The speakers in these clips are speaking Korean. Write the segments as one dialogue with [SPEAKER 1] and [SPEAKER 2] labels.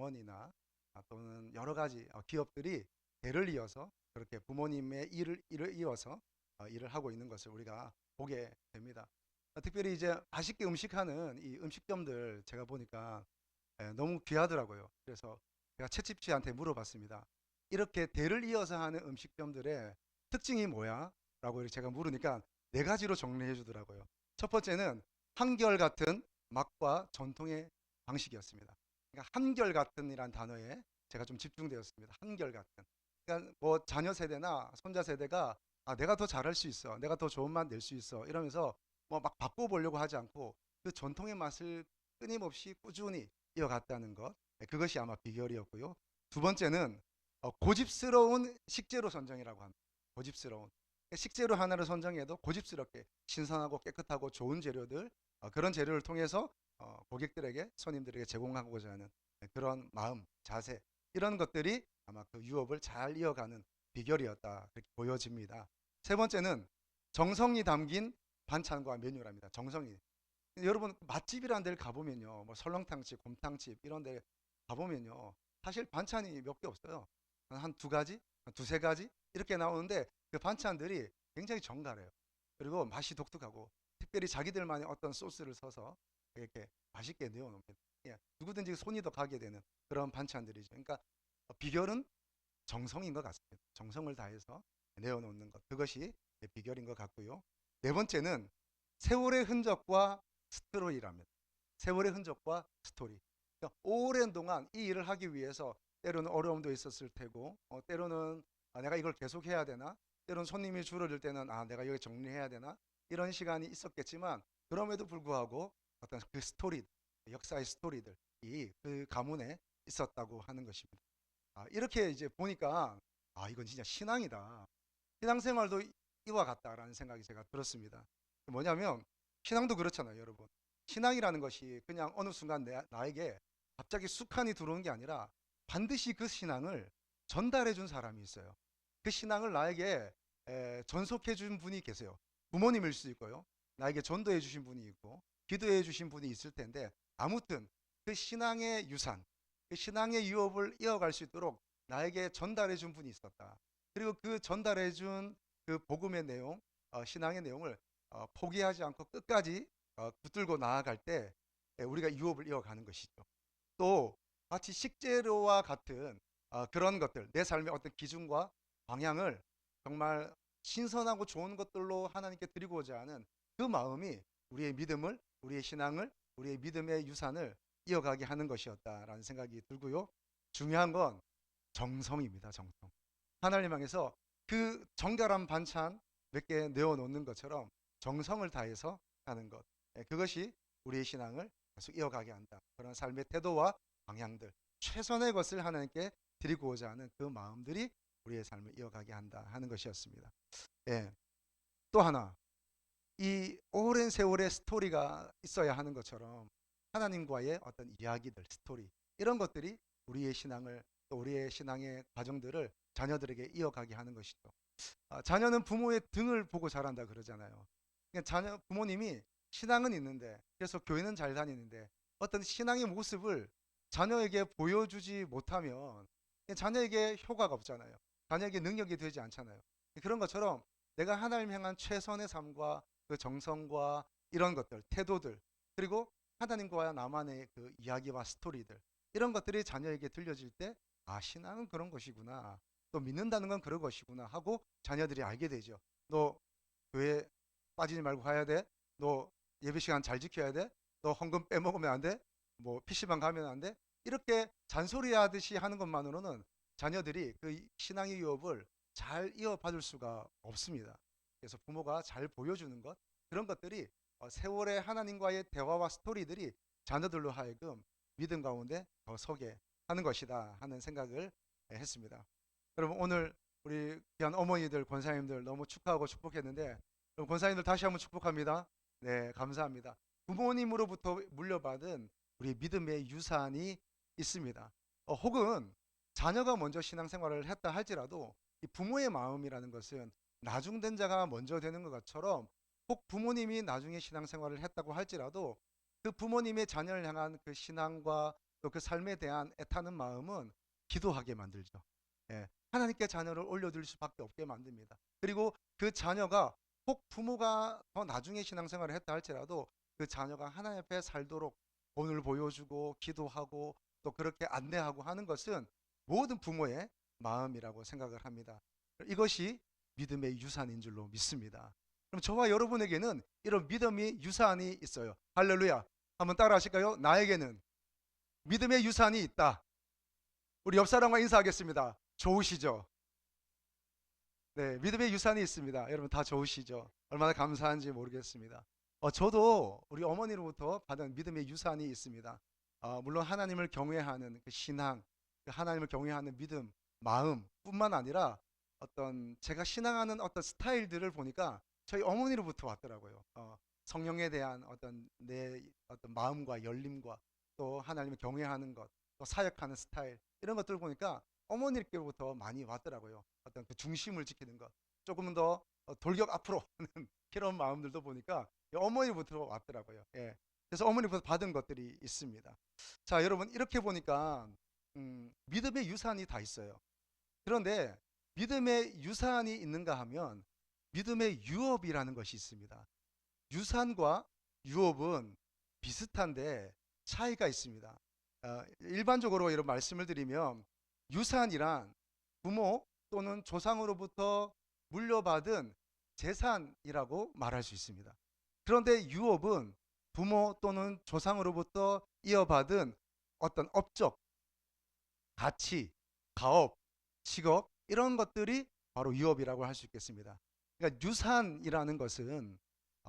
[SPEAKER 1] 병원이나 또는 여러 가지 기업들이 대를 이어서 그렇게 부모님의 일을 이어서 일을 하고 있는 것을 우리가 보게 됩니다. 특별히 이제 맛있게 음식하는 이 음식점들 제가 보니까 너무 귀하더라고요. 그래서 제가 채집씨한테 물어봤습니다. 이렇게 대를 이어서 하는 음식점들의 특징이 뭐야? 라고 이렇게 제가 물으니까 네 가지로 정리해 주더라고요. 첫 번째는 한결같은 맛과 전통의 방식이었습니다. 그러니까 한결같은이란 단어에 제가 좀 집중되었습니다. 한결같은. 그러니까 뭐 자녀 세대나 손자 세대가 내가 더 잘할 수 있어, 내가 더 좋은 맛 낼 수 있어 이러면서 뭐 막 바꿔보려고 하지 않고 그 전통의 맛을 끊임없이 꾸준히 이어갔다는 것, 그것이 아마 비결이었고요. 두 번째는 고집스러운 식재료 선정이라고 합니다. 고집스러운 식재료 하나를 선정해도 고집스럽게 신선하고 깨끗하고 좋은 재료들, 그런 재료를 통해서 고객들에게, 손님들에게 제공하고자 하는 그런 마음, 자세, 이런 것들이 아마 그 유업을 잘 이어가는 비결이었다, 그렇게 보여집니다. 세 번째는 정성이 담긴 반찬과 메뉴랍니다. 정성이. 여러분 맛집이라는 데를 가보면요, 뭐 설렁탕집, 곰탕집 이런 데 가보면요, 사실 반찬이 몇 개 없어요. 한 두 가지, 한 두세 가지 이렇게 나오는데 그 반찬들이 굉장히 정갈해요. 그리고 맛이 독특하고 특별히 자기들만의 어떤 소스를 써서 이렇게 맛있게 내어놓습니다. 예, 누구든지 손이 더 가게 되는 그런 반찬들이죠. 그러니까 비결은 정성인 것 같습니다. 정성을 다해서 내어놓는 것, 그것이 비결인 것 같고요. 네 번째는 세월의 흔적과 스토리랍니다. 세월의 흔적과 스토리. 그러니까 오랜 동안 이 일을 하기 위해서 때로는 어려움도 있었을 테고, 때로는 내가 이걸 계속 해야 되나, 때로는 손님이 줄어들 때는 내가 여기 정리해야 되나, 이런 시간이 있었겠지만 그럼에도 불구하고 어떤 그 스토리, 역사의 스토리들이 그 가문에 있었다고 하는 것입니다. 이렇게 이제 보니까 이건 진짜 신앙이다. 신앙생활도 이와 같다라는 생각이 제가 들었습니다. 뭐냐면 신앙도 그렇잖아요, 여러분. 신앙이라는 것이 그냥 어느 순간 나에게 갑자기 숙한이 들어오는 게 아니라 반드시 그 신앙을 전달해 준 사람이 있어요. 그 신앙을 나에게 전속해 준 분이 계세요. 부모님일 수 있고요. 나에게 전도해 주신 분이 있고 기도해 주신 분이 있을 텐데, 아무튼 그 신앙의 유산, 그 신앙의 유업을 이어갈 수 있도록 나에게 전달해 준 분이 있었다. 그리고 그 전달해 준 그 복음의 내용, 신앙의 내용을 포기하지 않고 끝까지 붙들고 나아갈 때 우리가 유업을 이어가는 것이죠. 또 마치 식재료와 같은 그런 것들, 내 삶의 어떤 기준과 방향을 정말 신선하고 좋은 것들로 하나님께 드리고자 하는 그 마음이 우리의 믿음을, 우리의 신앙을, 우리의 믿음의 유산을 이어가게 하는 것이었다라는 생각이 들고요. 중요한 건 정성입니다. 정성. 하나님 향해서 그 정갈한 반찬 몇 개 내어놓는 것처럼 정성을 다해서 하는 것, 그것이 우리의 신앙을 계속 이어가게 한다. 그런 삶의 태도와 방향들, 최선의 것을 하나님께 드리고자 하는 그 마음들이 우리의 삶을 이어가게 한다 하는 것이었습니다. 예. 또 하나, 이 오랜 세월의 스토리가 있어야 하는 것처럼 하나님과의 어떤 이야기들, 스토리, 이런 것들이 우리의 신앙을, 또 우리의 신앙의 과정들을 자녀들에게 이어가게 하는 것이죠. 자녀는 부모의 등을 보고 자란다 그러잖아요. 그러니까 부모님이 신앙은 있는데, 그래서 교회는 잘 다니는데 어떤 신앙의 모습을 자녀에게 보여주지 못하면 자녀에게 효과가 없잖아요. 자녀에게 능력이 되지 않잖아요. 그런 것처럼 내가 하나님 향한 최선의 삶과 그 정성과 이런 것들, 태도들, 그리고 하나님과 나만의 그 이야기와 스토리들, 이런 것들이 자녀에게 들려질 때 신앙은 그런 것이구나, 또 믿는다는 건 그런 것이구나 하고 자녀들이 알게 되죠. 너 교회 빠지지 말고 가야 돼. 너 예배 시간 잘 지켜야 돼. 너 헌금 빼먹으면 안 돼. 뭐 PC방 가면 안 돼. 이렇게 잔소리하듯이 하는 것만으로는 자녀들이 그 신앙의 유업을 잘 이어받을 수가 없습니다. 그래서 부모가 잘 보여주는 것, 그런 것들이 세월의 하나님과의 대화와 스토리들이 자녀들로 하여금 믿음 가운데 더 서게 하는 것이다 하는 생각을 했습니다. 여러분 오늘 우리 귀한 어머니들, 권사님들 너무 축하하고 축복했는데, 그럼 권사님들 다시 한번 축복합니다. 네, 감사합니다. 부모님으로부터 물려받은 우리 믿음의 유산이 있습니다. 혹은 자녀가 먼저 신앙생활을 했다 할지라도 이 부모의 마음이라는 것은 나중된 자가 먼저 되는 것처럼, 꼭 부모님이 나중에 신앙생활을 했다고 할지라도 그 부모님의 자녀를 향한 그 신앙과 또 그 삶에 대한 애타는 마음은 기도하게 만들죠. 예, 하나님께 자녀를 올려드릴 수밖에 없게 만듭니다. 그리고 그 자녀가 혹 부모가 더 나중에 신앙생활을 했다 할지라도 그 자녀가 하나님 앞에 살도록 본을 보여주고 기도하고 또 그렇게 안내하고 하는 것은 모든 부모의 마음이라고 생각을 합니다. 이것이 믿음의 유산인 줄로 믿습니다. 그럼 저와 여러분에게는 이런 믿음의 유산이 있어요. 할렐루야. 한번 따라 하실까요? 나에게는 믿음의 유산이 있다. 우리 옆 사람과 인사하겠습니다. 좋으시죠? 네, 믿음의 유산이 있습니다. 여러분 다 좋으시죠? 얼마나 감사한지 모르겠습니다. 저도 우리 어머니로부터 받은 믿음의 유산이 있습니다. 물론 하나님을 경외하는 그 신앙, 그 하나님을 경외하는 믿음, 마음뿐만 아니라 어떤 제가 신앙하는 어떤 스타일들을 보니까 저희 어머니로부터 왔더라고요. 성령에 대한 어떤 내 어떤 마음과 열림과 또 하나님을 경외하는 것, 또 사역하는 스타일 이런 것들을 보니까 어머니께로부터 많이 왔더라고요. 어떤 그 중심을 지키는 것, 조금 더 돌격 앞으로 하는 그런 마음들도 보니까 어머니부터 왔더라고요. 예. 그래서 어머니부터 받은 것들이 있습니다. 자, 여러분 이렇게 보니까 믿음의 유산이 다 있어요. 그런데 믿음의 유산이 있는가 하면 믿음의 유업이라는 것이 있습니다. 유산과 유업은 비슷한데 차이가 있습니다. 일반적으로 이런 말씀을 드리면 유산이란 부모 또는 조상으로부터 물려받은 재산이라고 말할 수 있습니다. 그런데 유업은 부모 또는 조상으로부터 이어받은 어떤 업적, 가치, 가업, 직업 이런 것들이 바로 유업이라고 할 수 있겠습니다. 그러니까 유산이라는 것은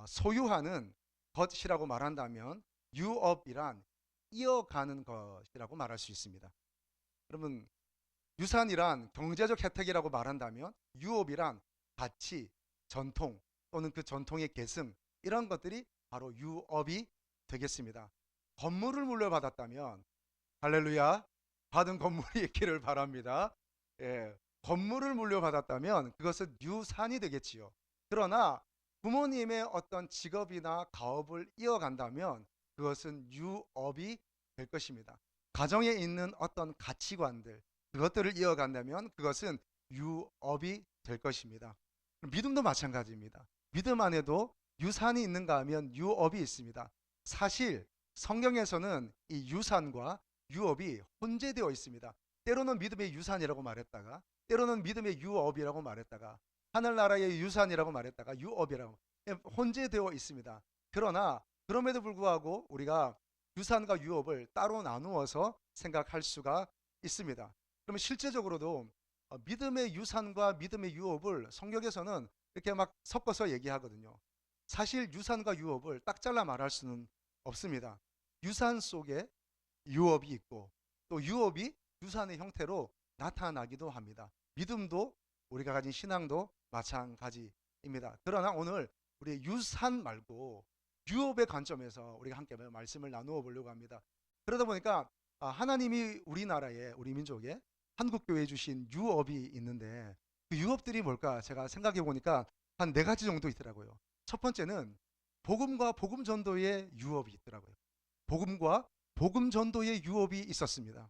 [SPEAKER 1] 소유하는 것이라고 말한다면 유업이란 이어가는 것이라고 말할 수 있습니다. 여러분 유산이란 경제적 혜택이라고 말한다면 유업이란 가치, 전통 또는 그 전통의 계승 이런 것들이 바로 유업이 되겠습니다. 건물을 물려받았다면 할렐루야 받은 건물이 있기를 바랍니다. 예, 건물을 물려받았다면 그것은 유산이 되겠지요. 그러나 부모님의 어떤 직업이나 가업을 이어간다면 그것은 유업이 될 것입니다. 가정에 있는 어떤 가치관들 그것들을 이어간다면 그것은 유업이 될 것입니다. 믿음도 마찬가지입니다. 믿음 안에도 유산이 있는가 하면 유업이 있습니다. 사실 성경에서는 이 유산과 유업이 혼재되어 있습니다. 때로는 믿음의 유산이라고 말했다가 때로는 믿음의 유업이라고 말했다가 하늘나라의 유산이라고 말했다가 유업이라고 혼재되어 있습니다. 그러나 그럼에도 불구하고 우리가 유산과 유업을 따로 나누어서 생각할 수가 있습니다. 그러면 실제적으로도 믿음의 유산과 믿음의 유업을 성경에서는 이렇게 막 섞어서 얘기하거든요. 사실 유산과 유업을 딱 잘라 말할 수는 없습니다. 유산 속에 유업이 있고 또 유업이 유산의 형태로 나타나기도 합니다. 믿음도 우리가 가진 신앙도 마찬가지입니다. 그러나 오늘 우리 유산 말고 유업의 관점에서 우리가 함께 말씀을 나누어 보려고 합니다. 그러다 보니까 하나님이 우리나라에 우리 민족에 한국교회에 주신 유업이 있는데 그 유업들이 뭘까 제가 생각해 보니까 한 4가지 정도 있더라고요. 첫 번째는 복음과 복음 전도의 유업이 있더라고요. 복음과 복음 전도의 유업이 있었습니다.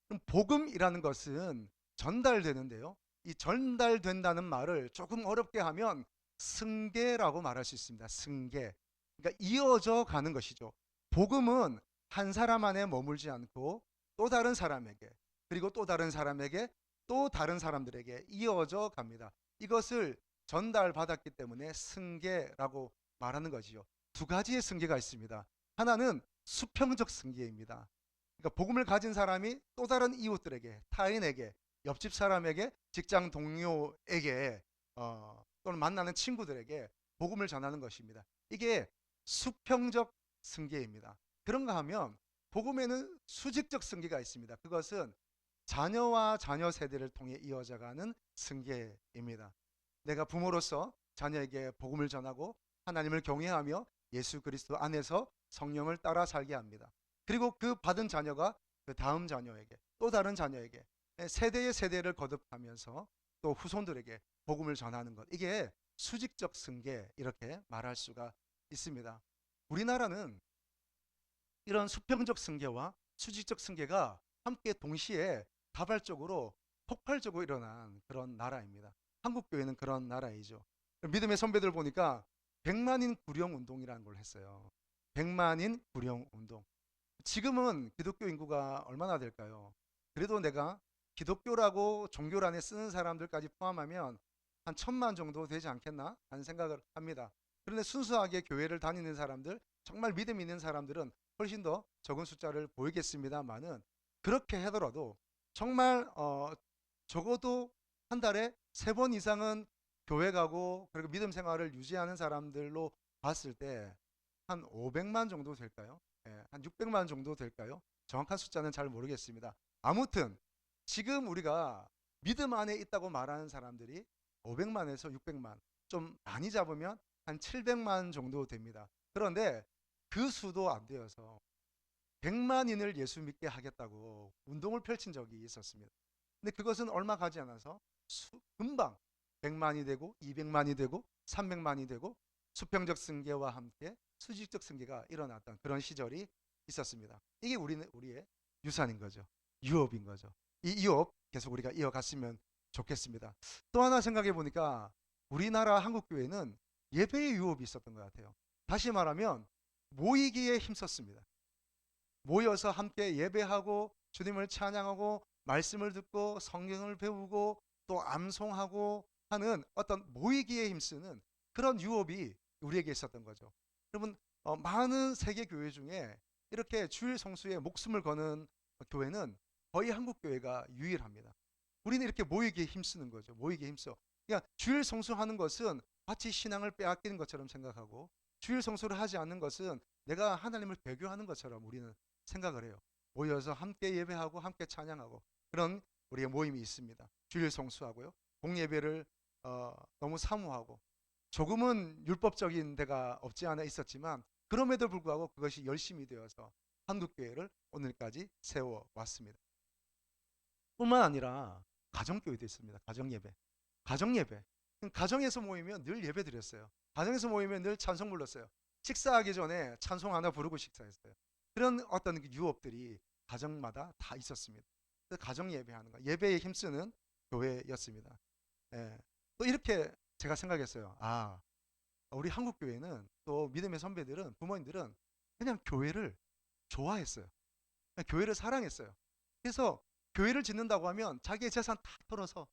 [SPEAKER 1] 그럼 복음이라는 것은 전달되는데요. 이 전달된다는 말을 조금 어렵게 하면 승계라고 말할 수 있습니다. 승계. 그러니까 이어져 가는 것이죠. 복음은 한 사람 안에 머물지 않고 또 다른 사람에게 그리고 또 다른 사람에게 또 다른 사람들에게 이어져 갑니다. 이것을 전달받았기 때문에 승계라고 말하는 것이죠. 2가지의 승계가 있습니다. 하나는 수평적 승계입니다. 그러니까 복음을 가진 사람이 또 다른 이웃들에게, 타인에게, 옆집 사람에게, 직장 동료에게 또는 만나는 친구들에게 복음을 전하는 것입니다. 이게 수평적 승계입니다. 그런가 하면 복음에는 수직적 승계가 있습니다. 그것은 자녀와 자녀 세대를 통해 이어져가는 승계입니다. 내가 부모로서 자녀에게 복음을 전하고 하나님을 경외하며 예수 그리스도 안에서 성령을 따라 살게 합니다. 그리고 그 받은 자녀가 그 다음 자녀에게 또 다른 자녀에게 세대의 세대를 거듭하면서 또 후손들에게 복음을 전하는 것, 이게 수직적 승계 이렇게 말할 수가 있습니다. 우리나라는 이런 수평적 승계와 수직적 승계가 함께 동시에 다발적으로 폭발적으로 일어난 그런 나라입니다. 한국교회는 그런 나라이죠. 믿음의 선배들 보니까 100만인 구령 운동이라는 걸 했어요. 100만인 구령 운동. 지금은 기독교 인구가 얼마나 될까요? 그래도 내가 기독교라고 종교란에 쓰는 사람들까지 포함하면 한 1000만 정도 되지 않겠나 하는 생각을 합니다. 그런데 순수하게 교회를 다니는 사람들, 정말 믿음 있는 사람들은 훨씬 더 적은 숫자를 보이겠습니다만은, 그렇게 하더라도 정말 적어도 한 달에 3번 이상은 교회 가고 그리고 믿음 생활을 유지하는 사람들로 봤을 때 한 500만 정도 될까요? 예, 한 600만 정도 될까요? 정확한 숫자는 잘 모르겠습니다. 아무튼 지금 우리가 믿음 안에 있다고 말하는 사람들이 500만에서 600만, 좀 많이 잡으면 한 700만 정도 됩니다. 그런데 그 수도 안 되어서 100만인을 예수 믿게 하겠다고 운동을 펼친 적이 있었습니다. 근데 그것은 얼마 가지 않아서 금방 100만이 되고 200만이 되고 300만이 되고 수평적 승계와 함께 수직적 승계가 일어났던 그런 시절이 있었습니다. 이게 우리의 유산인 거죠. 유업인 거죠. 이 유업 계속 우리가 이어갔으면 좋겠습니다. 또 하나 생각해 보니까 우리나라 한국교회는 예배의 유업이 있었던 것 같아요. 다시 말하면 모이기에 힘썼습니다. 모여서 함께 예배하고 주님을 찬양하고 말씀을 듣고 성경을 배우고 또 암송하고 하는 어떤 모이기에 힘쓰는 그런 유업이 우리에게 있었던 거죠. 여러분, 많은 세계 교회 중에 이렇게 주일 성수에 목숨을 거는 교회는 거의 한국 교회가 유일합니다. 우리는 이렇게 모이기에 힘쓰는 거죠. 모이기에 힘써. 그러니까 주일 성수하는 것은 마치 신앙을 빼앗기는 것처럼 생각하고, 주일 성수를 하지 않는 것은 내가 하나님을 배교하는 것처럼 우리는 생각을 해요. 모여서 함께 예배하고 함께 찬양하고 그런 우리의 모임이 있습니다. 주일 성수하고요. 공예배를 너무 사모하고, 조금은 율법적인 데가 없지 않아 있었지만 그럼에도 불구하고 그것이 열심히 되어서 한국교회를 오늘까지 세워왔습니다. 뿐만 아니라 가정교회도 있습니다. 가정예배. 가정예배. 가정에서 모이면 늘 예배 드렸어요. 가정에서 모이면 늘 찬송 불렀어요. 식사하기 전에 찬송 하나 부르고 식사했어요. 그런 어떤 유업들이 가정마다 다 있었습니다. 가정 예배하는 거, 예배에 힘쓰는 교회였습니다. 예. 또 이렇게 제가 생각했어요. 아, 우리 한국 교회는, 또 믿음의 선배들은, 부모님들은 그냥 교회를 좋아했어요. 그냥 교회를 사랑했어요. 그래서 교회를 짓는다고 하면 자기의 재산 다 털어서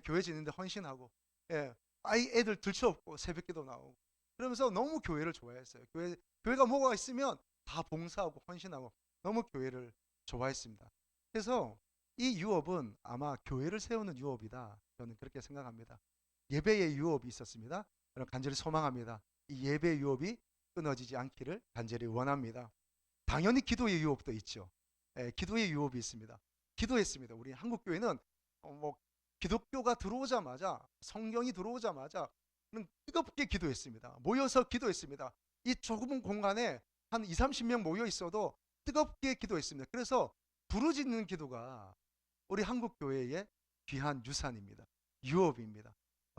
[SPEAKER 1] 교회 짓는데 헌신하고, 애들 들쳐업고 새벽기도 나오고 그러면서 너무 교회를 좋아했어요. 교회가 뭐가 있으면 다 봉사하고 헌신하고 너무 교회를 좋아했습니다. 그래서 이 유업은 아마 교회를 세우는 유업이다, 저는 그렇게 생각합니다. 예배의 유업이 있었습니다. 저는 간절히 소망합니다. 이 예배의 유업이 끊어지지 않기를 간절히 원합니다. 당연히 기도의 유업도 있죠. 기도의 유업이 있습니다. 기도했습니다. 우리 한국 교회는 기독교가 들어오자마자, 성경이 들어오자마자 뜨겁게 기도했습니다. 모여서 기도했습니다. 이 좁은 공간에 한 2, 30명 모여 있어도 뜨겁게 기도했습니다. 그래서 부르짖는 기도가 우리 한국 교회의 귀한 유산입니다. 유업입니다.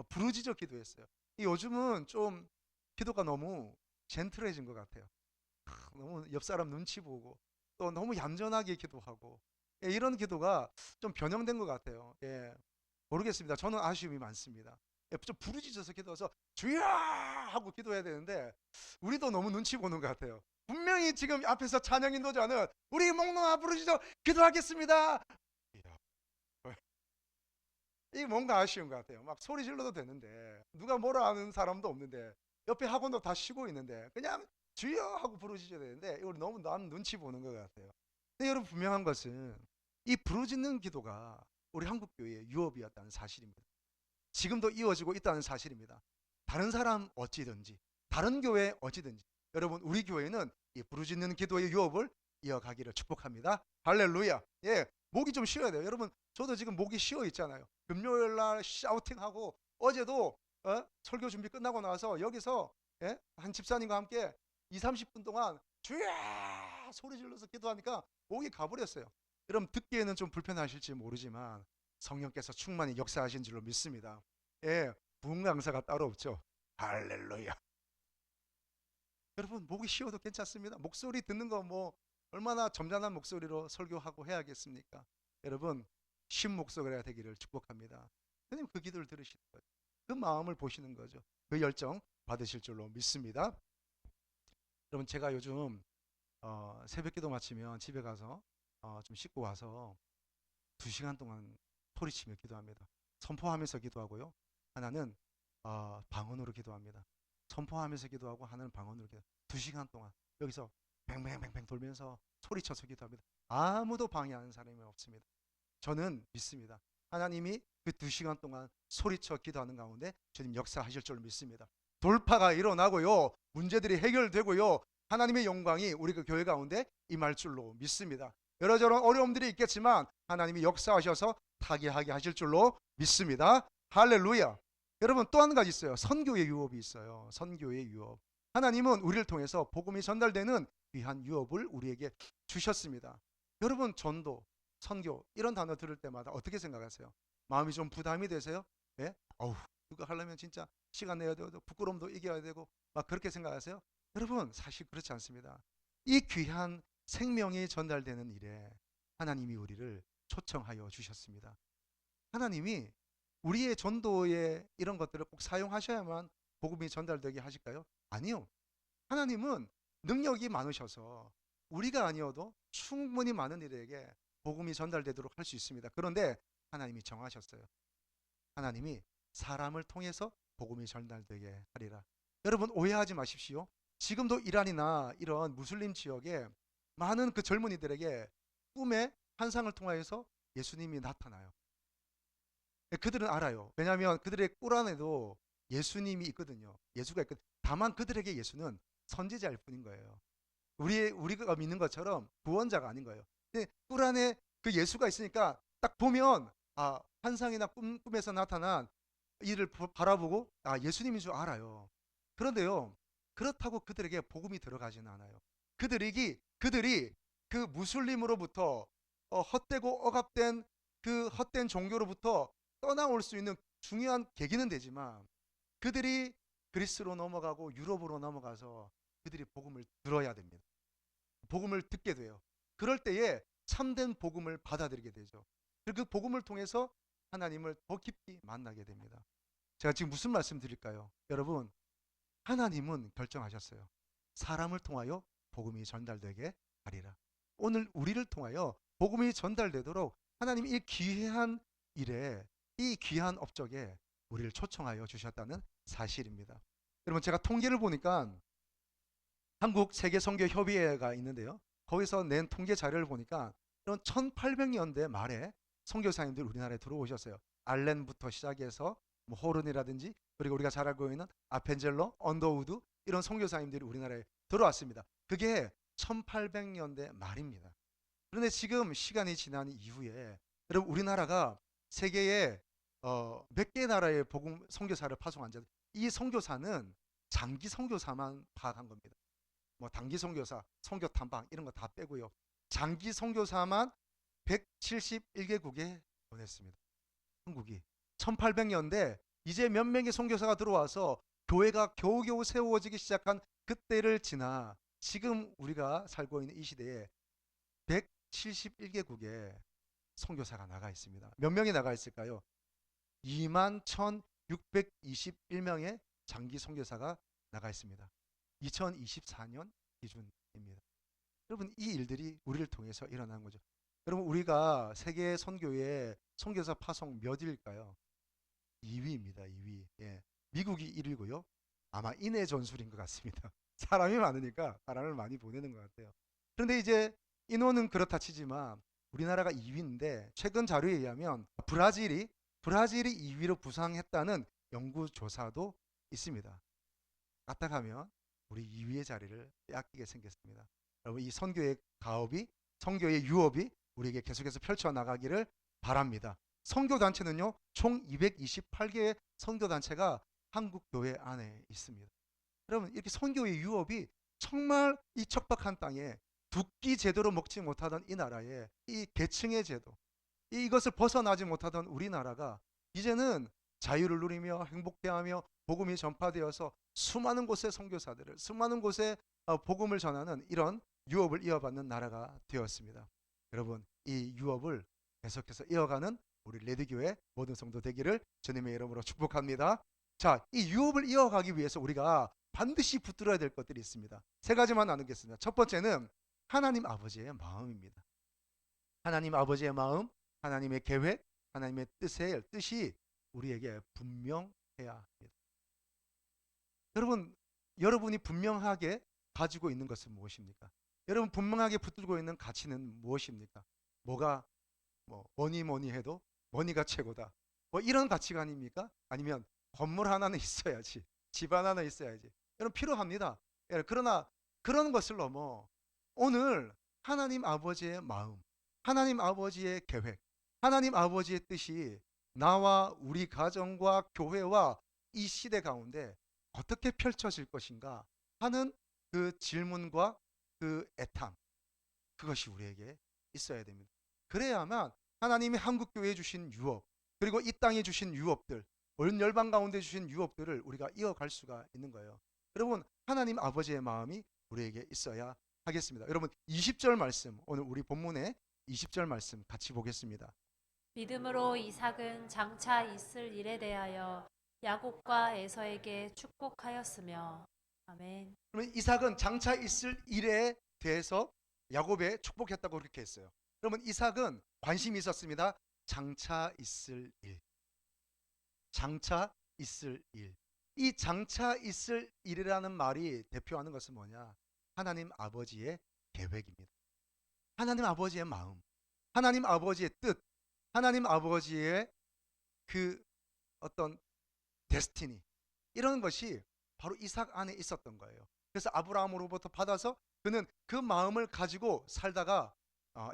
[SPEAKER 1] 부르짖어 기도했어요. 요즘은 좀 기도가 너무 젠틀해진 것 같아요. 너무 옆 사람 눈치 보고 또 너무 얌전하게 기도하고, 이런 기도가 좀 변형된 것 같아요. 모르겠습니다. 저는 아쉬움이 많습니다. 좀 부르짖어서 기도해서 주여 하고 기도해야 되는데 우리도 너무 눈치 보는 것 같아요. 분명히 지금 앞에서 찬양 인도자는 우리 목놓아 부르짖어 기도하겠습니다. 이게 뭔가 아쉬운 것 같아요. 막 소리 질러도 되는데, 누가 뭐라 하는 사람도 없는데, 옆에 학원도 다 쉬고 있는데 그냥 주여 하고 부르짖어야 되는데 이걸 너무 남 눈치 보는 것 같아요. 근데 여러분, 분명한 것은 이 부르짖는 기도가 우리 한국교회의 유업이었다는 사실입니다. 지금도 이어지고 있다는 사실입니다. 다른 사람 어찌든지, 다른 교회 어찌든지, 여러분, 우리 교회는 이 부르짖는 기도의 유업을 이어가기를 축복합니다. 할렐루야. 목이 좀 쉬어야 돼요. 여러분, 저도 지금 목이 쉬어 있잖아요. 금요일 날 샤우팅하고, 어제도 설교 준비 끝나고 나서 여기서 한 집사님과 함께 2, 30분 동안 주여 소리 질러서 기도하니까 목이 가버렸어요. 여러분, 듣기에는 좀 불편하실지 모르지만 성령께서 충만히 역사하신 줄로 믿습니다. 부흥 강사가 따로 없죠. 할렐루야. 여러분, 목이 쉬어도 괜찮습니다. 목소리 듣는 거 얼마나 점잖은 목소리로 설교하고 해야겠습니까? 여러분, 쉰 목소리가 되기를 축복합니다. 하나님 그 기도를 들으시는 거예요. 그 마음을 보시는 거죠. 그 열정 받으실 줄로 믿습니다. 여러분, 제가 요즘 새벽기도 마치면 집에 가서 좀 씻고 와서 2시간 동안 소리치며 기도합니다. 선포하면서 기도하고요. 하나는 방언으로 기도합니다. 선포하면서 기도하고 하나는 방언으로 기도. 2시간 동안 여기서 뱅뱅뱅뱅 돌면서 소리쳐서 기도합니다. 아무도 방해하는 사람이 없습니다. 저는 믿습니다. 하나님이 그 2시간 동안 소리쳐 기도하는 가운데 주님 역사하실 줄 믿습니다. 돌파가 일어나고요. 문제들이 해결되고요. 하나님의 영광이 우리 그 교회 가운데 임할 줄로 믿습니다. 여러저런 어려움들이 있겠지만 하나님이 역사하셔서 타개하게 하실 줄로 믿습니다. 할렐루야. 여러분, 또 한 가지 있어요. 선교의 유업이 있어요. 선교의 유업. 하나님은 우리를 통해서 복음이 전달되는 귀한 유업을 우리에게 주셨습니다. 여러분, 전도, 선교 이런 단어 들을 때마다 어떻게 생각하세요? 마음이 좀 부담이 되세요? 예? 어우, 그거 하려면 진짜 시간 내야 되고 부끄러움도 이겨야 되고 막 그렇게 생각하세요? 여러분, 사실 그렇지 않습니다. 이 귀한 생명이 전달되는 일에 하나님이 우리를 초청하여 주셨습니다. 하나님이 우리의 전도에 이런 것들을 꼭 사용하셔야만 복음이 전달되게 하실까요? 아니요. 하나님은 능력이 많으셔서 우리가 아니어도 충분히 많은 이들에게 복음이 전달되도록 할 수 있습니다. 그런데 하나님이 정하셨어요. 하나님이 사람을 통해서 복음이 전달되게 하리라. 여러분, 오해하지 마십시오. 지금도 이란이나 이런 무슬림 지역에 많은 그 젊은이들에게 꿈의 환상을 통하여서 예수님이 나타나요. 그들은 알아요. 왜냐하면 그들의 꿀 안에도 예수님이 있거든요. 예수가 있거든요. 다만 그들에게 예수는 선지자일 뿐인 거예요. 우리가 믿는 것처럼 구원자가 아닌 거예요. 근데 꿀 안에 그 예수가 있으니까 딱 보면 환상이나 꿈에서 나타난 이를 바라보고 예수님인 줄 알아요. 그런데요, 그렇다고 그들에게 복음이 들어가지는 않아요. 그들이 그 무슬림으로부터 헛되고 억압된 그 헛된 종교로부터 떠나올 수 있는 중요한 계기는 되지만 그들이 그리스로 넘어가고 유럽으로 넘어가서 그들이 복음을 들어야 됩니다. 복음을 듣게 돼요. 그럴 때에 참된 복음을 받아들이게 되죠. 그리고 그 복음을 통해서 하나님을 더 깊이 만나게 됩니다. 제가 지금 무슨 말씀 드릴까요? 여러분, 하나님은 결정하셨어요. 사람을 통하여 복음이 전달되게 하리라. 오늘 우리를 통하여 복음이 전달되도록 하나님이 이 귀한 일에, 이 귀한 업적에 우리를 초청하여 주셨다는 사실입니다. 여러분, 제가 통계를 보니까 한국 세계선교협의회가 있는데요. 거기서 낸 통계 자료를 보니까 이런 1800년대 말에 선교사님들 우리나라에 들어오셨어요. 알렌부터 시작해서 뭐 호른이라든지, 그리고 우리가 잘 알고 있는 아펜젤러, 언더우드 이런 선교사님들이 우리나라에 들어왔습니다. 그게 1800년대 말입니다. 그런데 지금 시간이 지난 이후에 여러분, 우리나라가 세계에 몇 개 나라의 복음 선교사를 파송한 자, 이 선교사는 장기 선교사만 파악한 겁니다. 뭐 단기 선교사, 선교 탐방 이런 거 다 빼고요. 장기 선교사만 171개국에 보냈습니다. 한국이 1800년대 이제 몇 명의 선교사가 들어와서 교회가 겨우겨우 세워지기 시작한 그때를 지나 지금 우리가 살고 있는 이 시대에 171개국에 선교사가 나가 있습니다. 몇 명이 나가 있을까요? 21,621명의 장기 선교사가 나가 있습니다. 2024년 기준입니다. 여러분, 이 일들이 우리를 통해서 일어나는 거죠. 여러분, 우리가 세계 선교의 선교사 파송 몇 위일까요? 2위입니다. 2위. 예. 미국이 1위고요. 아마 인해 전술인 것 같습니다. 사람이 많으니까 사람을 많이 보내는 것 같아요. 그런데 이제 인원은 그렇다 치지만 우리나라가 2위인데 최근 자료에 의하면 브라질이 2위로 부상했다는 연구조사도 있습니다. 까딱하면 우리 2위의 자리를 빼앗기게 생겼습니다. 여러분, 이 선교의 가업이, 선교의 유업이 우리에게 계속해서 펼쳐나가기를 바랍니다. 선교단체는요, 총 228개의 선교단체가 한국 교회 안에 있습니다. 여러분, 이렇게 선교의 유업이 정말 이 척박한 땅에 두 끼 제대로 먹지 못하던 이 나라에 이 계층의 제도, 이것을 벗어나지 못하던 우리나라가 이제는 자유를 누리며 행복해하며 복음이 전파되어서 수많은 곳의 선교사들을, 수많은 곳에 복음을 전하는 이런 유업을 이어받는 나라가 되었습니다. 여러분, 이 유업을 계속해서 이어가는 우리 레드교회 모든 성도 되기를 주님의 이름으로 축복합니다. 자, 이 유업을 이어가기 위해서 우리가 반드시 붙들어야 될 것들이 있습니다. 세 가지만 나누겠습니다. 첫 번째는 하나님 아버지의 마음입니다. 하나님 아버지의 마음, 하나님의 계획, 하나님의 뜻이 우리에게 분명해야 합니다. 여러분이 분명하게 가지고 있는 것은 무엇입니까? 여러분 분명하게 붙들고 있는 가치는 무엇입니까? 뭐니 해도 머니가 최고다. 뭐 이런 가치관입니까? 아니면 건물 하나는 있어야지, 집 하나는 있어야지. 여러분 필요합니다. 그러나 그런 것을 넘어 오늘 하나님 아버지의 마음, 하나님 아버지의 계획, 하나님 아버지의 뜻이 나와 우리 가정과 교회와 이 시대 가운데 어떻게 펼쳐질 것인가 하는 그 질문과 그 애탐, 그것이 우리에게 있어야 됩니다. 그래야만 하나님이 한국교회에 주신 유업, 그리고 이 땅에 주신 유업들, 온 열방 가운데 주신 유업들을 우리가 이어갈 수가 있는 거예요. 여러분, 하나님 아버지의 마음이 우리에게 있어야 하겠습니다. 여러분, 20절 말씀, 오늘 우리 본문의 20절 말씀 같이 보겠습니다.
[SPEAKER 2] 믿음으로 이삭은 장차 있을 일에 대하여 야곱과 에서에게 축복하였으며. 아멘.
[SPEAKER 1] 그러면 이삭은 장차 있을 일에 대해서 야곱에 축복했다고 그렇게 했어요. 그러면 이삭은 관심이 있었습니다. 장차 있을 일. 장차 있을 일. 이 장차 있을 일이라는 말이 대표하는 것은 뭐냐? 하나님 아버지의 계획입니다. 하나님 아버지의 마음, 하나님 아버지의 뜻, 하나님 아버지의 그 어떤 데스티니, 이런 것이 바로 이삭 안에 있었던 거예요. 그래서 아브라함으로부터 받아서 그는 그 마음을 가지고 살다가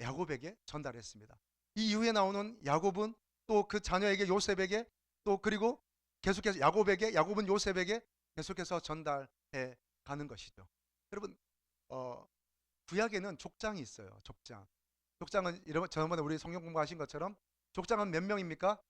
[SPEAKER 1] 야곱에게 전달했습니다. 이 이후에 나오는 야곱은 또 그 자녀에게 요셉에게, 또 그리고 계속해서 야곱은 요셉에게 계속해서 전달해 가는 것이죠. 여러분, 구약에는 족장이 있어요. 족장은 저번에 우리 성경 공부하신 것처럼 족장은 몇 명입니까?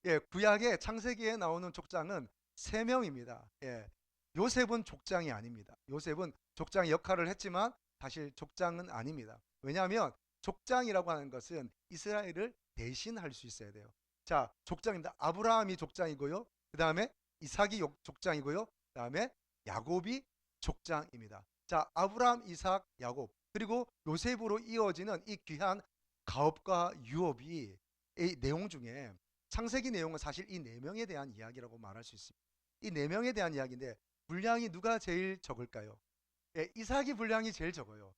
[SPEAKER 1] 예, 구약의 창세기에 나오는 족장은 3명입니다. 예, 요셉은 족장이 아닙니다. 요셉은 족장의 역할을 했지만 사실 족장은 아닙니다. 왜냐하면 족장이라고 하는 것은 이스라엘을 대신할 수 있어야 돼요. 자, 족장입니다. 아브라함이 족장이고요. 그 다음에 이삭이 족장이고요. 그 다음에 야곱이 족장입니다. 자, 아브라함, 이삭, 야곱, 그리고 요셉으로 이어지는 이 귀한 가업과 유업이 이 내용 중에, 창세기 내용은 사실 이 4명에 대한 이야기라고 말할 수 있습니다. 이 4명에 대한 이야기인데 분량이 누가 제일 적을까요? 예, 이삭이 분량이 제일 적어요.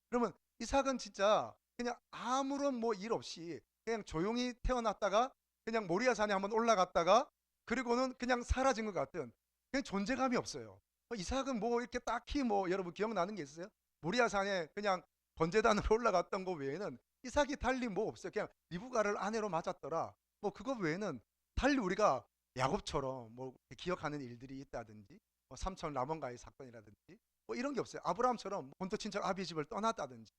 [SPEAKER 1] 그러면 이삭은 진짜 그냥 아무런 일 없이 그냥 조용히 태어났다가 그냥 모리아산에 한번 올라갔다가 그리고는 그냥 사라진 것 같은, 그냥 존재감이 없어요. 이삭은 이렇게 딱히 여러분 기억나는 게 있으세요? 모리아산에 그냥 번제단으로 올라갔던 거 외에는 이삭이 달리 없어요. 그냥 리브가를 아내로 맞았더라. 그거 외에는 달리 우리가 야곱처럼 기억하는 일들이 있다든지, 삼촌 라몬과의 사건이라든지 이런 게 없어요. 아브라함처럼 본토 친척 아비 집을 떠났다든지,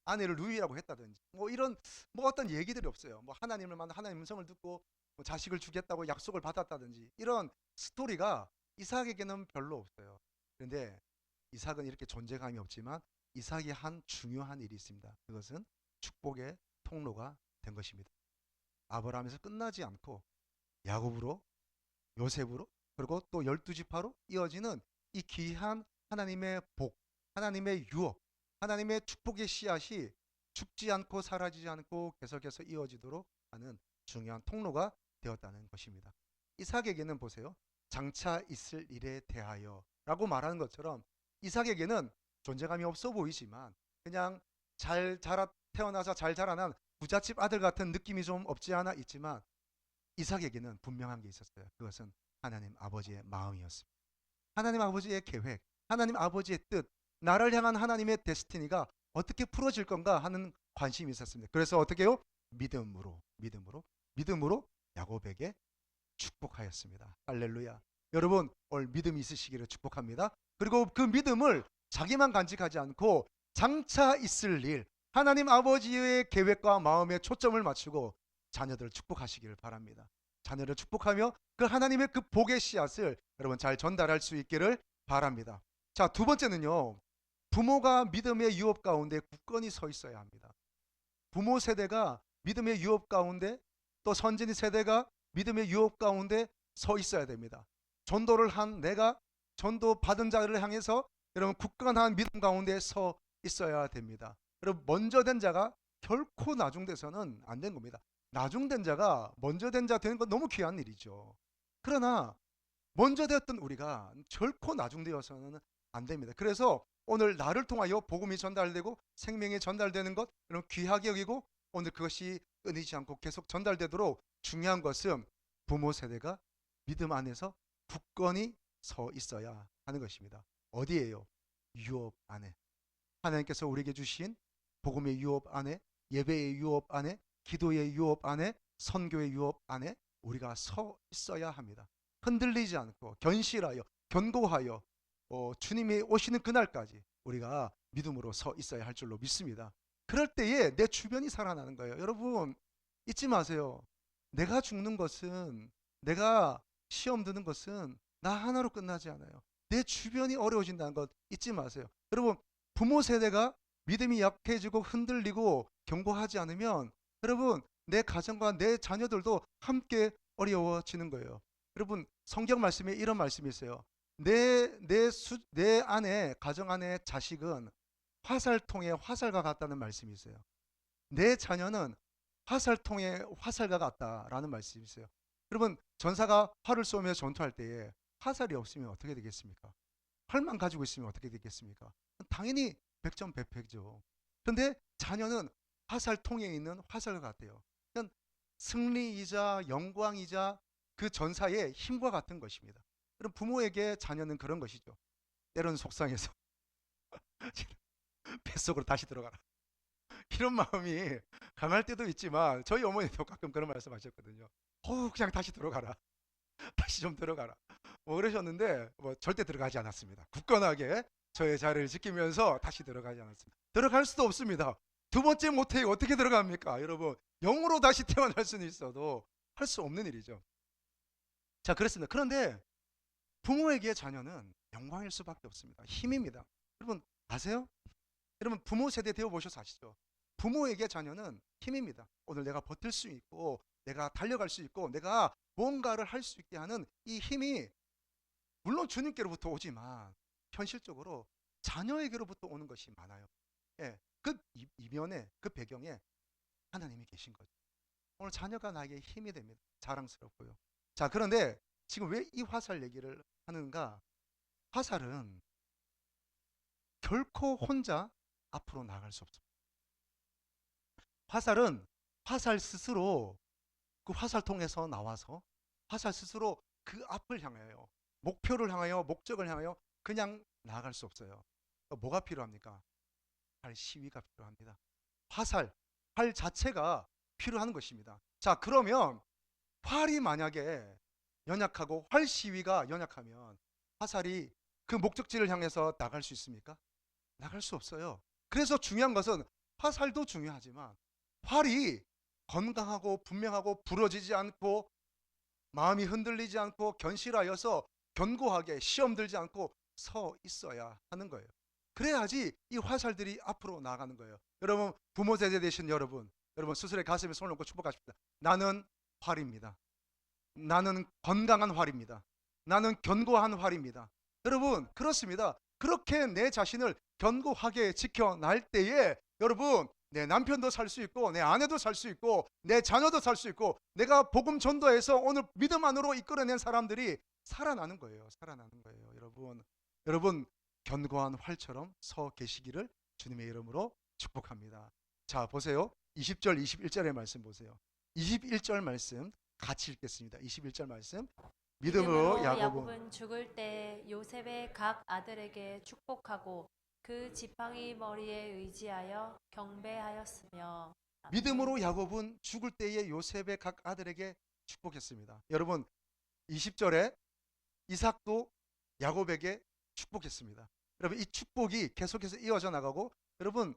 [SPEAKER 1] 아내를 누이라고 했다든지, 이런 어떤 얘기들이 없어요. 하나님을 만나 하나님 음성을 듣고 자식을 주겠다고 약속을 받았다든지, 이런 스토리가 이삭에게는 별로 없어요. 그런데 이삭은 이렇게 존재감이 없지만 이삭이 한 중요한 일이 있습니다. 그것은 축복의 통로가 된 것입니다. 아브라함에서 끝나지 않고 야곱으로, 요셉으로, 그리고 또 12지파로 이어지는 이 귀한 하나님의 복, 하나님의 유업, 하나님의 축복의 씨앗이 죽지 않고 사라지지 않고 계속해서 이어지도록 하는 중요한 통로가 되었다는 것입니다. 이삭에게는 보세요. 장차 있을 일에 대하여 라고 말하는 것처럼 이삭에게는 존재감이 없어 보이지만 그냥 태어나서 잘 자라난 부잣집 아들 같은 느낌이 좀 없지 않아 있지만 이삭에게는 분명한 게 있었어요. 그것은 하나님 아버지의 마음이었습니다. 하나님 아버지의 계획, 하나님 아버지의 뜻, 나를 향한 하나님의 데스티니가 어떻게 풀어질 건가 하는 관심이 있었습니다. 그래서 어떻게 해요? 믿음으로 야곱에게 축복하였습니다. 할렐루야. 여러분, 오늘 믿음이 있으시기를 축복합니다. 그리고 그 믿음을 자기만 간직하지 않고 장차 있을 일, 하나님 아버지의 계획과 마음에 초점을 맞추고 자녀들을 축복하시기를 바랍니다. 자녀를 축복하며 그 하나님의 그 복의 씨앗을 여러분 잘 전달할 수 있기를 바랍니다. 자, 두 번째는요. 부모가 믿음의 유업 가운데 굳건히 서 있어야 합니다. 부모 세대가 믿음의 유업 가운데, 또 선진 세대가 믿음의 유업 가운데 서 있어야 됩니다. 전도를 한 내가 전도 받은 자를 향해서 여러분 굳건한 믿음 가운데 서 있어야 됩니다. 여러분 먼저 된 자가 결코 나중돼서는 안 된 겁니다. 나중된 자가 먼저 된 자 되는 건 너무 귀한 일이죠. 그러나 먼저 되었던 우리가 결코 나중되어서는 안 됩니다. 그래서 오늘 나를 통하여 복음이 전달되고 생명이 전달되는 것, 여러분 귀하게 여기고, 오늘 그것이 끊이지 않고 계속 전달되도록 중요한 것은 부모 세대가 믿음 안에서 굳건히 서 있어야 하는 것입니다. 어디에요? 유업 안에. 하나님께서 우리에게 주신 복음의 유업 안에, 예배의 유업 안에, 기도의 유업 안에, 선교의 유업 안에 우리가 서 있어야 합니다. 흔들리지 않고 견실하여 견고하여 주님이 오시는 그날까지 우리가 믿음으로 서 있어야 할 줄로 믿습니다. 그럴 때에 내 주변이 살아나는 거예요. 여러분 잊지 마세요. 내가 죽는 것은, 내가 시험 드는 것은 나 하나로 끝나지 않아요. 내 주변이 어려워진다는 것 잊지 마세요. 여러분 부모 세대가 믿음이 약해지고 흔들리고 견고하지 않으면 여러분 내 가정과 내 자녀들도 함께 어려워지는 거예요. 여러분 성경 말씀에 이런 말씀이 있어요. 내 안에, 가정 안에 자식은 화살통의 화살과 같다는 말씀이 있어요. 내 자녀는 화살통의 화살과 같다라는 말씀이 있어요. 여러분 전사가 활을 쏘며 전투할 때에 화살이 없으면 어떻게 되겠습니까? 활만 가지고 있으면 어떻게 되겠습니까? 당연히 백전백패죠. 그런데 자녀는 화살통에 있는 화살과 같아요. 그냥 승리이자 영광이자 그 전사의 힘과 같은 것입니다. 그럼 부모에게 자녀는 그런 것이죠. 때로는 속상해서 뱃속으로 다시 들어가라. 이런 마음이 강할 때도 있지만 저희 어머니도 가끔 그런 말씀 하셨거든요. 그냥 다시 들어가라. 다시 좀 들어가라. 뭐 그러셨는데 절대 들어가지 않았습니다. 굳건하게 저의 자리를 지키면서 다시 들어가지 않았습니다. 들어갈 수도 없습니다. 두 번째 모태에 어떻게 들어갑니까? 여러분 영으로 다시 태어날 수는 있어도 할 수 없는 일이죠. 자 그렇습니다. 그런데 부모에게 자녀는 영광일 수밖에 없습니다. 힘입니다. 여러분 아세요? 여러분 부모 세대 되어 보셔서 아시죠? 부모에게 자녀는 힘입니다. 오늘 내가 버틸 수 있고 내가 달려갈 수 있고 내가 뭔가를 할 수 있게 하는 이 힘이 물론 주님께로부터 오지만 현실적으로 자녀에게로부터 오는 것이 많아요. 예, 그 이면에, 그 배경에 하나님이 계신 거죠. 오늘 자녀가 나에게 힘이 됩니다. 자랑스럽고요. 자 그런데 지금 왜 이 화살 얘기를 하는가? 화살은 결코 혼자 앞으로 나갈 수 없습니다. 화살은 화살 스스로 그 화살통에서 나와서 화살 스스로 그 앞을 향하여, 목표를 향하여, 목적을 향하여 그냥 나아갈 수 없어요. 뭐가 필요합니까? 활 시위가 필요합니다. 활 자체가 필요한 것입니다. 자 그러면 활이 만약에 연약하고 활 시위가 연약하면 화살이 그 목적지를 향해서 나갈 수 있습니까? 나갈 수 없어요. 그래서 중요한 것은 화살도 중요하지만 활이 건강하고 분명하고 부러지지 않고 마음이 흔들리지 않고 견실하여서 견고하게 시험 들지 않고 서 있어야 하는 거예요. 그래야지 이 화살들이 앞으로 나가는 거예요. 여러분 부모 세대 되신 여러분 스스로의 가슴에 손을 얹고 축복하십니다. 나는 활입니다. 나는 건강한 활입니다. 나는 견고한 활입니다. 여러분 그렇습니다. 그렇게 내 자신을 견고하게 지켜날 때에 여러분 내 남편도 살 수 있고 내 아내도 살 수 있고 내 자녀도 살 수 있고 내가 복음 전도해서 오늘 믿음 안으로 이끌어낸 사람들이 살아나는 거예요. 살아나는 거예요. 여러분 견고한 활처럼 서 계시기를 주님의 이름으로 축복합니다. 자 보세요. 20절 21절의 말씀 보세요. 21절 말씀 같이 읽겠습니다. 21절 말씀. 믿음으로
[SPEAKER 2] 야곱은 죽을 때 요셉의 각 아들에게 축복하고 그 지팡이 머리에 의지하여 경배하였으며.
[SPEAKER 1] 믿음으로 야곱은 죽을 때에 요셉의 각 아들에게 축복했습니다. 여러분 20절에 이삭도 야곱에게 축복했습니다. 여러분 이 축복이 계속해서 이어져 나가고 여러분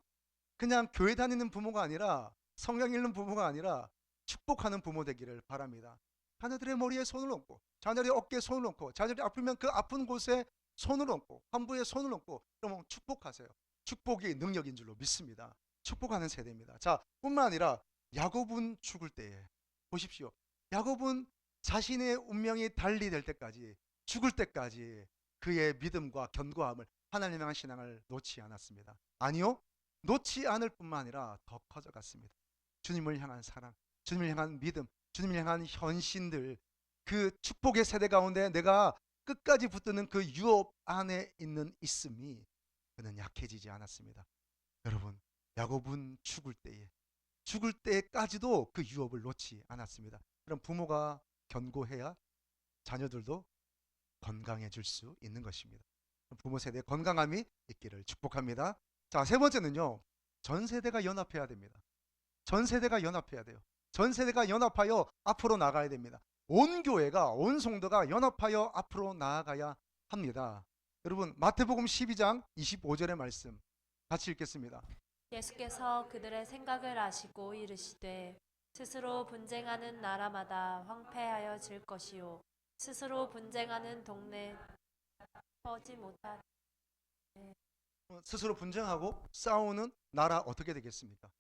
[SPEAKER 1] 그냥 교회 다니는 부모가 아니라 성경 읽는 부모가 아니라 축복하는 부모 되기를 바랍니다. 자녀들의 머리에 손을 얹고 자녀들의 어깨에 손을 얹고 자녀들이 아프면 그 아픈 곳에 손을 얹고 환부에 손을 얹고 그러면 축복하세요. 축복이 능력인 줄로 믿습니다. 축복하는 세대입니다. 자, 뿐만 아니라 야곱은 죽을 때에 보십시오. 야곱은 자신의 운명이 달리될 때까지, 죽을 때까지 그의 믿음과 견고함을, 하나님을 향한 신앙을 놓지 않았습니다. 아니요, 놓지 않을 뿐만 아니라 더 커져갔습니다. 주님을 향한 사랑, 주님을 향한 믿음, 주님을 향한 헌신들, 그 축복의 세대 가운데 내가 끝까지 붙드는 그 유업 안에 있음이 그는 약해지지 않았습니다. 여러분, 야곱은 죽을 때까지도 그 유업을 놓지 않았습니다. 그럼 부모가 견고해야 자녀들도 건강해질 수 있는 것입니다. 부모 세대의 건강함이 있기를 축복합니다. 자, 세 번째는요, 전 세대가 연합해야 됩니다. 전 세대가 연합해야 돼요. 전 세대가 연합하여 앞으로 나가야 됩니다. 온 교회가, 온 성도가 연합하여 앞으로 나아가야 합니다. 여러분, 마태복음 12장 25절의 말씀 같이 읽겠습니다.
[SPEAKER 2] 예수께서 그들의 생각을 아시고 이르시되 스스로 분쟁하는 나라마다 황폐하여질 것이요 스스로 분쟁하는 동네 퍼지 못한.
[SPEAKER 1] 스스로 분쟁하고 싸우는 나라 어떻게 되겠습니까?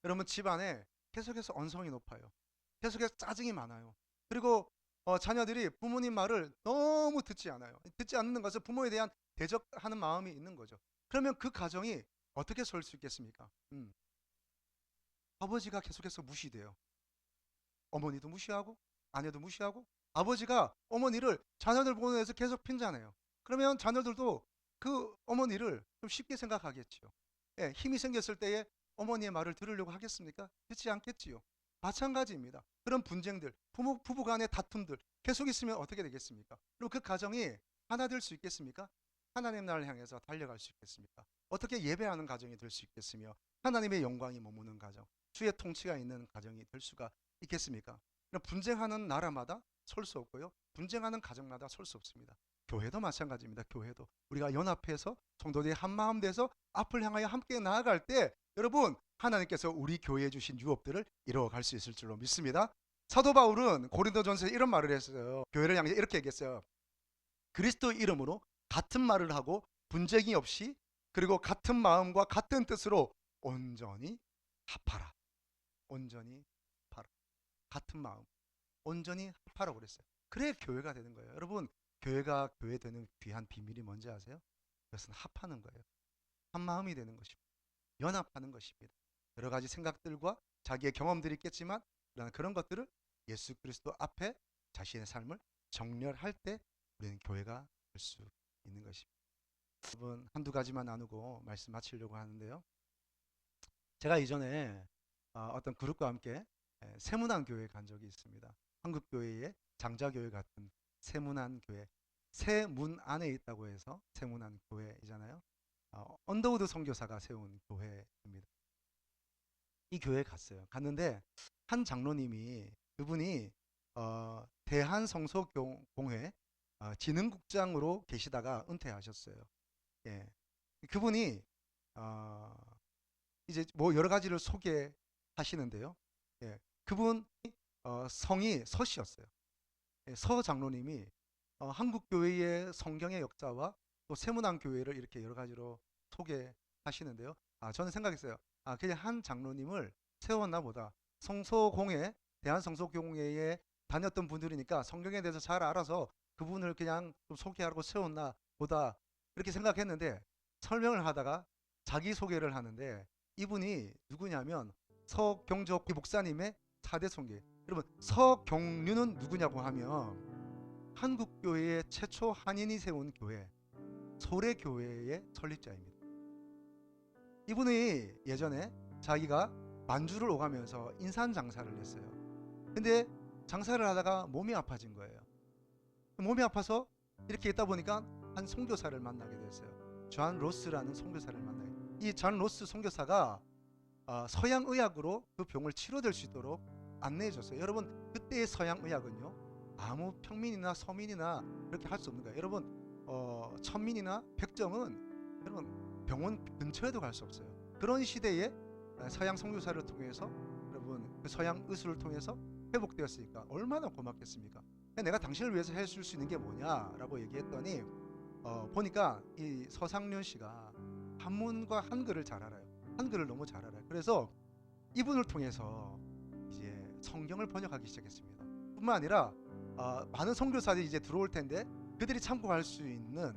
[SPEAKER 1] 여러분, 집안에 계속해서 언성이 높아요. 계속해서 짜증이 많아요. 그리고 자녀들이 부모님 말을 너무 듣지 않아요. 듣지 않는 것은 부모에 대한 대적하는 마음이 있는 거죠. 그러면 그 가정이 어떻게 설 수 있겠습니까? 아버지가 계속해서 무시돼요. 어머니도 무시하고 아내도 무시하고, 아버지가 어머니를 자녀들 보내서 계속 핀잔해요. 그러면 자녀들도 그 어머니를 좀 쉽게 생각하겠지요. 예, 힘이 생겼을 때에 어머니의 말을 들으려고 하겠습니까? 듣지 않겠지요. 마찬가지입니다. 그런 분쟁들, 부부 간의 다툼들 계속 있으면 어떻게 되겠습니까? 그리고 그 가정이 하나 될 수 있겠습니까? 하나님 나라를 향해서 달려갈 수 있겠습니까? 어떻게 예배하는 가정이 될 수 있겠으며 하나님의 영광이 머무는 가정, 주의 통치가 있는 가정이 될 수가 있겠습니까? 분쟁하는 나라마다 설 수 없고요, 분쟁하는 가정마다 설 수 없습니다. 교회도 마찬가지입니다. 교회도 우리가 연합해서 성도들이 한마음 돼서 앞을 향하여 함께 나아갈 때, 여러분, 하나님께서 우리 교회에 주신 유업들을 이루어갈 수 있을 줄로 믿습니다. 사도 바울은 고린도전서에 이런 말을 했어요. 교회를 향해 이렇게 얘기했어요. 그리스도 이름으로 같은 말을 하고 분쟁이 없이, 그리고 같은 마음과 같은 뜻으로 온전히 합하라. 온전히 합하라. 같은 마음, 온전히 합하라고 그랬어요. 그래 교회가 되는 거예요. 여러분, 교회가 교회 되는 귀한 비밀이 뭔지 아세요? 그것은 합하는 거예요. 한 마음이 되는 것입니다. 연합하는 것입니다. 여러 가지 생각들과 자기의 경험들이 있겠지만, 그런 것들을 예수 그리스도 앞에 자신의 삶을 정렬할 때 우리는 교회가 될 수 있는 것입니다. 여러분, 한두 가지만 나누고 말씀 마치려고 하는데요. 제가 이전에 어떤 그룹과 함께 세문안 교회에 간 적이 있습니다. 한국 교회의 장자교회 같은 세문안 교회, 세문 안에 있다고 해서 세문안 교회이잖아요. 언더우드 선교사가 세운 교회입니다. 이 교회에 갔는데 한 장로님이, 그분이 대한성소공회 진흥국장으로 계시다가 은퇴하셨어요. 예, 그분이 이제 뭐 여러 가지를 소개하시는데요. 예, 그분 성이 서씨였어요. 예, 서 장로님이 한국 교회의 성경의 역사와 또 세문안 교회를 이렇게 여러 가지로 소개하시는데요. 저는 생각했어요. 그냥 한 장로님을 세웠나 보다. 성소공회, 대한성소공회에 다녔던 분들이니까 성경에 대해서 잘 알아서 그분을 그냥 좀 소개하고 세웠나 보다, 그렇게 생각했는데, 설명을 하다가 자기 소개를 하는데 이분이 누구냐면 서경조 목사님의 4대 손계. 여러분, 서경류는 누구냐고 하면 한국교회의 최초 한인이 세운 교회, 소래교회의 설립자입니다. 이분이 예전에 자기가 만주를 오가면서 인산 장사를 했어요. 근데 장사를 하다가 몸이 아파진 거예요. 몸이 아파서 이렇게 있다 보니까 한 선교사를 만나게 됐어요. 존 로스라는 선교사를 만나게. 이 존 로스 선교사가 서양 의학으로 그 병을 치료될 수 있도록 안내해 줬어요. 여러분, 그때의 서양 의학은요, 아무 평민이나 서민이나 그렇게 할 수 없는 거예요. 여러분, 천민이나 백정은 여러분 병원 근처에도 갈 수 없어요. 그런 시대에 서양 선교사를 통해서, 여러분, 그 서양 의술을 통해서 회복되었으니까 얼마나 고맙겠습니까? 내가 당신을 위해서 해줄 수 있는 게 뭐냐라고 얘기했더니 보니까 이 서상륜 씨가 한문과 한글을 잘 알아요. 한글을 너무 잘 알아요. 그래서 이분을 통해서 이제 성경을 번역하기 시작했습니다. 뿐만 아니라 많은 선교사들이 이제 들어올 텐데 그들이 참고할 수 있는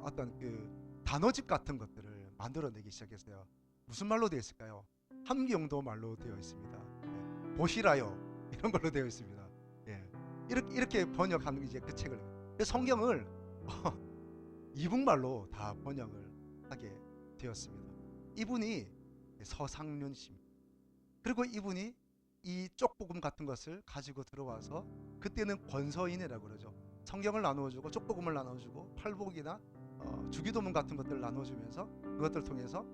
[SPEAKER 1] 어떤 그 단어집 같은 것들을 만들어내기 시작했어요. 무슨 말로 되어 있을까요? 함경도 말로 되어 있습니다. 예, 보시라요 이런 걸로 되어 있습니다. 예, 이렇게 번역하는 이제 그 책을 성경을 이북말로 다 번역을 하게 되었습니다. 이분이 서상륜 씨입니다. 그리고 이분이 이 쪽복음 같은 것을 가지고 들어와서 그때는 권서인이라고 그러죠. 성경을 나누어주고 쪽복음을 나누어주고 팔복이나 주기도문 같은 것들을 나누어주면서 그것들을 통해서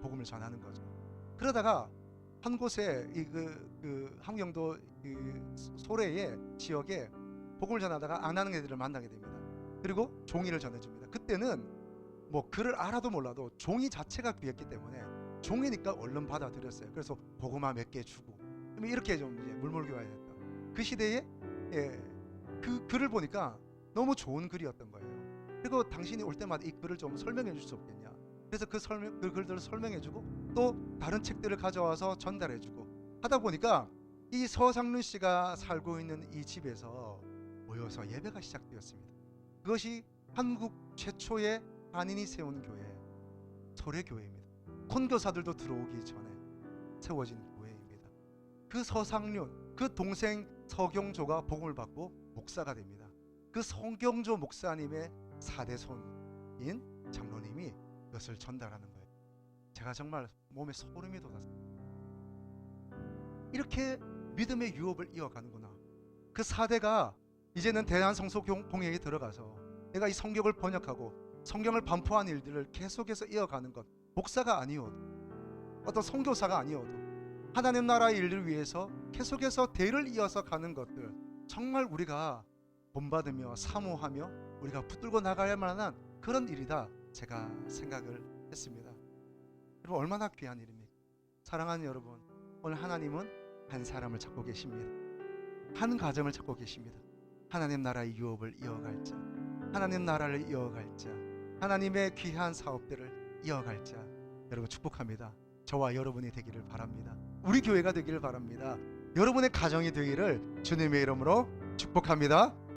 [SPEAKER 1] 복음을 전하는 거죠. 그러다가 한 곳에 그 함경도 그 소래의 지역에 복음을 전하다가 안 하는 애들을 만나게 됩니다. 그리고 종이를 전해줍니다. 그때는 뭐 글을 알아도 몰라도 종이 자체가 귀했기 때문에 종이니까 얼른 받아들였어요. 그래서 고구마 몇 개 주고 이렇게 좀 이제 물물교환했던 그 시대에 그 글을 보니까 너무 좋은 글이었던 거예요. 그리고 당신이 올 때마다 이 글을 좀 설명해 줄 수 없겠냐. 그래서 그 글들을 설명해주고 또 다른 책들을 가져와서 전달해주고 하다 보니까 이 서상륜 씨가 살고 있는 이 집에서 모여서 예배가 시작되었습니다. 그것이 한국 최초의 한인이 세운 교회 소래교회입니다. 선교사들도 들어오기 전에 세워진 교회입니다. 그 서상륜 그 동생 서경조가 복음을 받고 목사가 됩니다. 그 서경조 목사님의 4대 손인 장로님이 그것을 전달하는 거예요. 제가 정말 몸에 소름이 돋았어요. 이렇게 믿음의 유업을 이어가는구나. 그 4대가 이제는 대한성소공회에 들어가서 내가 이 성경을 번역하고 성경을 반포한 일들을 계속해서 이어가는 것, 목사가 아니어도 어떤 선교사가 아니어도 하나님 나라의 일을 위해서 계속해서 대를 이어서 가는 것들, 정말 우리가 본받으며 사모하며 우리가 붙들고 나가야 만한 그런 일이다 제가 생각을 했습니다. 여러분, 얼마나 귀한 일입니까? 사랑하는 여러분, 오늘 하나님은 한 사람을 찾고 계십니다. 한 가정을 찾고 계십니다. 하나님 나라의 유업을 이어갈 자, 하나님 나라를 이어갈 자, 하나님의 귀한 사업들을 이어갈 자, 여러분 축복합니다. 저와 여러분이 되기를 바랍니다. 우리 교회가 되기를 바랍니다. 여러분의 가정이 되기를 주님의 이름으로 축복합니다.